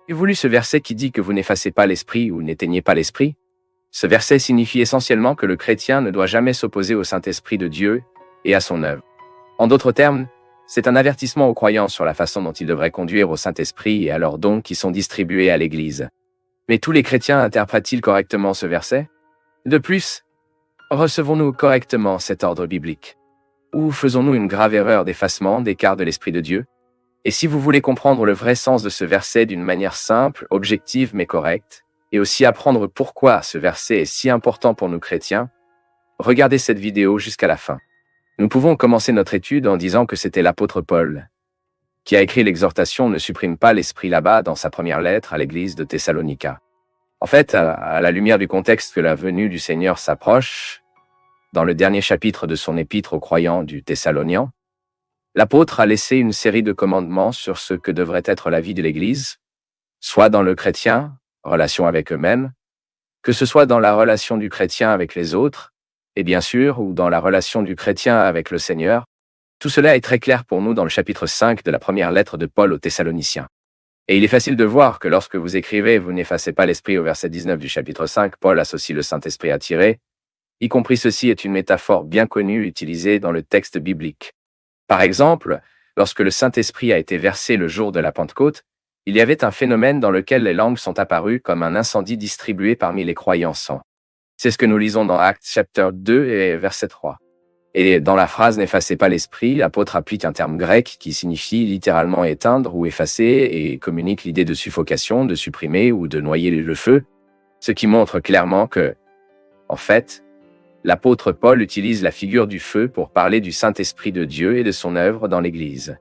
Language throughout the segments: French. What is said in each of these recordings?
Avez-vous lu ce verset qui dit que vous n'effacez pas l'esprit ou n'éteignez pas l'esprit? Ce verset signifie essentiellement que le chrétien ne doit jamais s'opposer au Saint-Esprit de Dieu et à son œuvre. En d'autres termes, c'est un avertissement aux croyants sur la façon dont ils devraient conduire au Saint-Esprit et à leurs dons qui sont distribués à l'Église. Mais tous les chrétiens interprètent-ils correctement ce verset? De plus, recevons-nous correctement cet ordre biblique? Ou faisons-nous une grave erreur d'effacement, d'écart de l'Esprit de Dieu? Et si vous voulez comprendre le vrai sens de ce verset d'une manière simple, objective mais correcte, et aussi apprendre pourquoi ce verset est si important pour nous chrétiens, regardez cette vidéo jusqu'à la fin. Nous pouvons commencer notre étude en disant que c'était l'apôtre Paul qui a écrit l'exhortation « Ne supprime pas l'esprit là-bas » dans sa première lettre à l'église de Thessalonica. En fait, à la lumière du contexte que la venue du Seigneur s'approche, dans le dernier chapitre de son épître aux croyants du Thessaloniens, l'apôtre a laissé une série de commandements sur ce que devrait être la vie de l'Église, soit dans le chrétien, relation avec eux-mêmes, que ce soit dans la relation du chrétien avec les autres, et bien sûr, ou dans la relation du chrétien avec le Seigneur. Tout cela est très clair pour nous dans le chapitre 5 de la première lettre de Paul aux Thessaloniciens. Et il est facile de voir que lorsque vous écrivez « Vous n'effacez pas l'esprit » au verset 19 du chapitre 5, Paul associe le Saint-Esprit à tirer, y compris ceci est une métaphore bien connue utilisée dans le texte biblique. Par exemple, lorsque le Saint-Esprit a été versé le jour de la Pentecôte, il y avait un phénomène dans lequel les langues sont apparues comme un incendie distribué parmi les croyants saints. C'est ce que nous lisons dans Actes chapitre 2 et verset 3. Et dans la phrase « N'effacez pas l'esprit », l'apôtre applique un terme grec qui signifie littéralement éteindre ou effacer et communique l'idée de suffocation, de supprimer ou de noyer le feu, ce qui montre clairement que, en fait, l'apôtre Paul utilise la figure du feu pour parler du Saint-Esprit de Dieu et de son œuvre dans l'Église.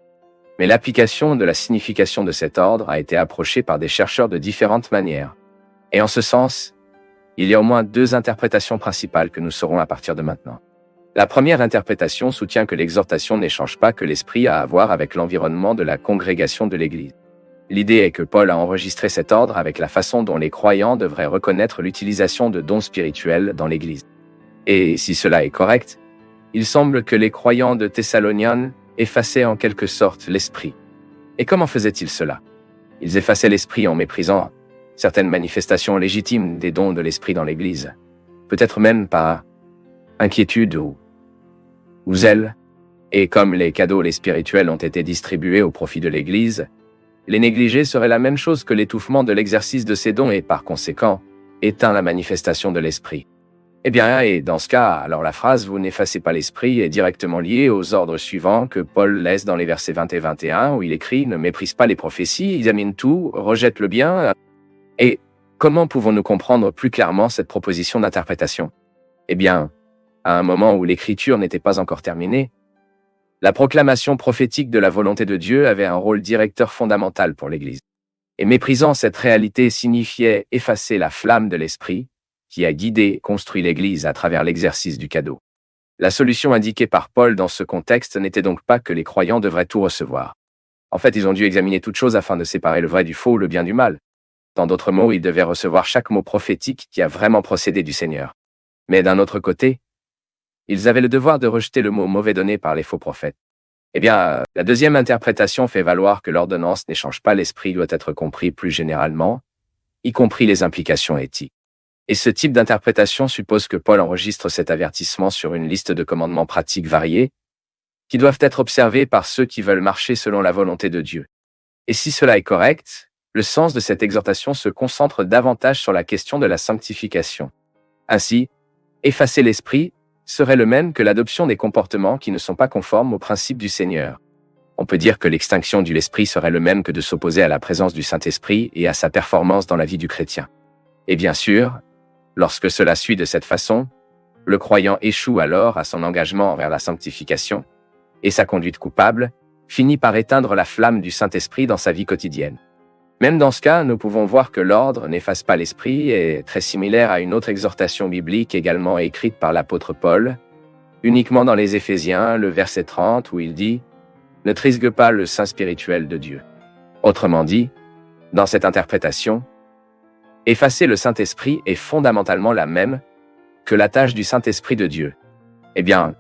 Mais l'application de la signification de cet ordre a été approchée par des chercheurs de différentes manières. Et en ce sens, il y a au moins deux interprétations principales que nous saurons à partir de maintenant. La première interprétation soutient que l'exhortation n'échange pas que l'esprit a à voir avec l'environnement de la congrégation de l'Église. L'idée est que Paul a enregistré cet ordre avec la façon dont les croyants devraient reconnaître l'utilisation de dons spirituels dans l'Église. Et si cela est correct, il semble que les croyants de Thessaloniens effaçaient en quelque sorte l'esprit. Et comment faisaient-ils cela? Ils effaçaient l'esprit en méprisant certaines manifestations légitimes des dons de l'esprit dans l'Église, peut-être même par inquiétude ou zèle. Et comme les cadeaux les spirituels ont été distribués au profit de l'Église, les négliger serait la même chose que l'étouffement de l'exercice de ces dons et par conséquent, éteint la manifestation de l'esprit. Eh bien, et dans ce cas, alors la phrase « Vous n'effacez pas l'esprit » est directement liée aux ordres suivants que Paul laisse dans les versets 20 et 21 où il écrit « Ne méprise pas les prophéties, examine tout, rejette le bien ». Et comment pouvons-nous comprendre plus clairement cette proposition d'interprétation? Eh bien, à un moment où l'écriture n'était pas encore terminée, la proclamation prophétique de la volonté de Dieu avait un rôle directeur fondamental pour l'Église. Et méprisant cette réalité signifiait effacer la flamme de l'esprit qui a guidé et construit l'Église à travers l'exercice du cadeau. La solution indiquée par Paul dans ce contexte n'était donc pas que les croyants devraient tout recevoir. En fait, ils ont dû examiner toutes choses afin de séparer le vrai du faux, le bien du mal. Dans d'autres mots, ils devaient recevoir chaque mot prophétique qui a vraiment procédé du Seigneur. Mais d'un autre côté, ils avaient le devoir de rejeter le mot mauvais donné par les faux prophètes. Eh bien, la deuxième interprétation fait valoir que l'ordonnance n'échange pas l'esprit doit être compris plus généralement, y compris les implications éthiques. Et ce type d'interprétation suppose que Paul enregistre cet avertissement sur une liste de commandements pratiques variés, qui doivent être observés par ceux qui veulent marcher selon la volonté de Dieu. Et si cela est correct, le sens de cette exhortation se concentre davantage sur la question de la sanctification. Ainsi, effacer l'esprit serait le même que l'adoption des comportements qui ne sont pas conformes aux principes du Seigneur. On peut dire que l'extinction de l'esprit serait le même que de s'opposer à la présence du Saint-Esprit et à sa performance dans la vie du chrétien. Et bien sûr, lorsque cela suit de cette façon, le croyant échoue alors à son engagement envers la sanctification, et sa conduite coupable finit par éteindre la flamme du Saint-Esprit dans sa vie quotidienne. Même dans ce cas, nous pouvons voir que l'ordre « n'efface pas l'esprit » est très similaire à une autre exhortation biblique également écrite par l'apôtre Paul, uniquement dans les Éphésiens, le verset 30, où il dit « Ne trisque pas le Saint spirituel de Dieu ». Autrement dit, dans cette interprétation, effacer le Saint-Esprit est fondamentalement la même que la tâche du Saint-Esprit de Dieu. Eh bien,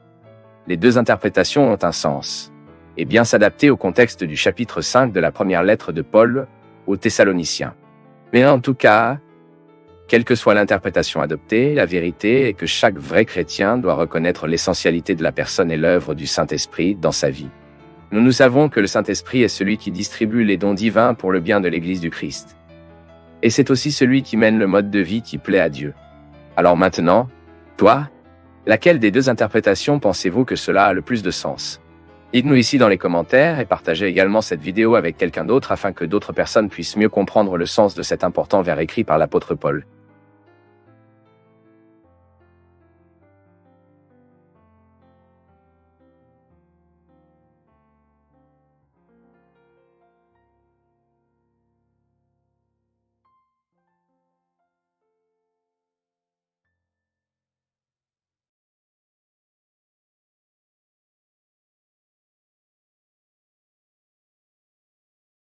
les deux interprétations ont un sens, et bien s'adapter au contexte du chapitre 5 de la première lettre de Paul aux Thessaloniciens. Mais en tout cas, quelle que soit l'interprétation adoptée, la vérité est que chaque vrai chrétien doit reconnaître l'essentialité de la personne et l'œuvre du Saint-Esprit dans sa vie. Nous savons que le Saint-Esprit est celui qui distribue les dons divins pour le bien de l'Église du Christ. Et c'est aussi celui qui mène le mode de vie qui plaît à Dieu. Alors maintenant, toi, laquelle des deux interprétations pensez-vous que cela a le plus de sens? Dites-nous ici dans les commentaires et partagez également cette vidéo avec quelqu'un d'autre afin que d'autres personnes puissent mieux comprendre le sens de cet important vers écrit par l'apôtre Paul.